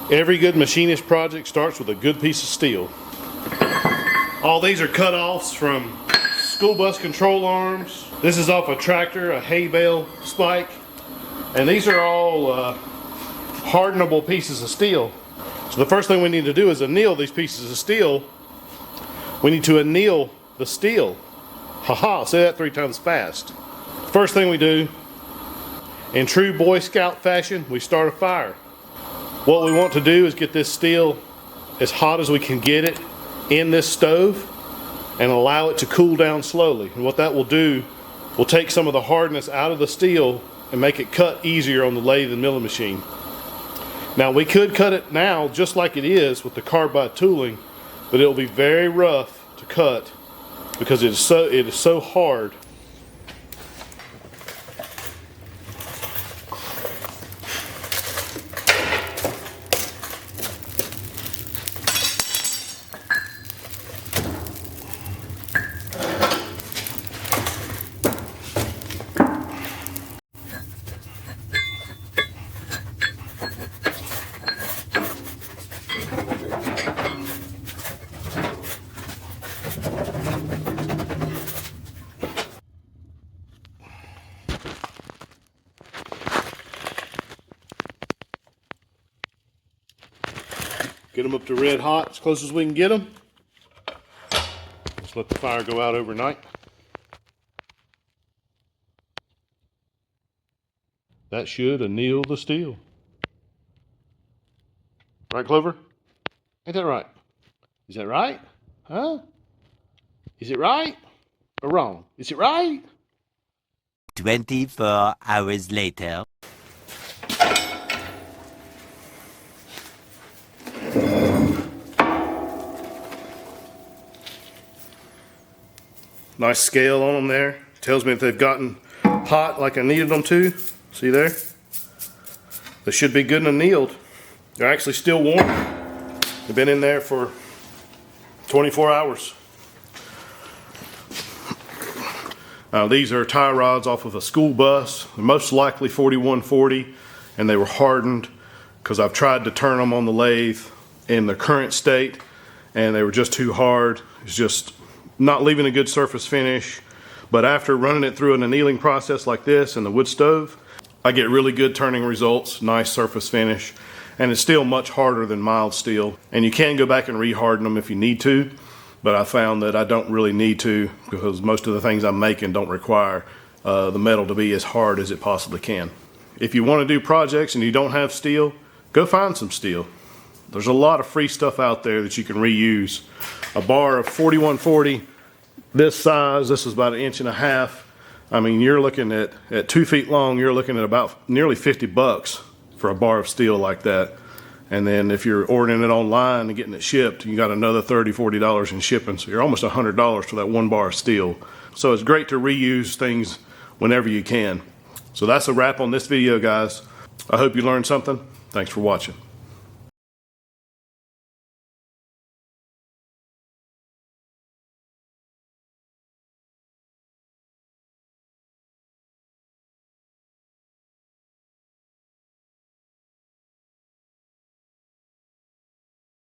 Every good machinist project starts with a good piece of steel. All these are cut-offs from school bus control arms. This is off a tractor, a hay bale spike. And these are all hardenable pieces of steel. So the first thing we need to do is anneal these pieces of steel. We need to anneal the steel. Haha, say that 3 times fast. First thing we do, in true Boy Scout fashion, we start a fire. What we want to do is get this steel as hot as we can get it in this stove and allow it to cool down slowly. And what that will do, will take some of the hardness out of the steel and make it cut easier on the lathe and milling machine. Now we could cut it now just like it is with the carbide tooling, but it'll be very rough to cut because it is so hard. Get them up to red hot as close as we can get them. Just let the fire go out overnight. That should anneal the steel. Right, Clover? Ain't that right? Is that right? Huh? Is it right or wrong? Is it right? 24 hours later. Nice scale on them there. Tells me if they've gotten hot like I needed them to. See there? They should be good and annealed. They're actually still warm. They've been in there for 24 hours. These are tie rods off of a school bus. They're most likely 4140, and they were hardened because I've tried to turn them on the lathe in their current state and they were just too hard. It's just not leaving a good surface finish. But after running it through an annealing process like this in the wood stove, I get really good turning results, nice surface finish, and it's still much harder than mild steel. And you can go back and re-harden them if you need to, but I found that I don't really need to because most of the things I'm making don't require the metal to be as hard as it possibly can. If you want to do projects and you don't have steel, go find some steel. There's a lot of free stuff out there that you can reuse. A bar of 4140, this size, this is about 1.5 inches. I mean, you're looking at 2 feet long, you're looking at about nearly 50 bucks for a bar of steel like that. And then if you're ordering it online and getting it shipped, you got another $30, $40 in shipping. So you're almost $100 for that 1 bar of steel. So it's great to reuse things whenever you can. So that's a wrap on this video, guys. I hope you learned something. Thanks for watching.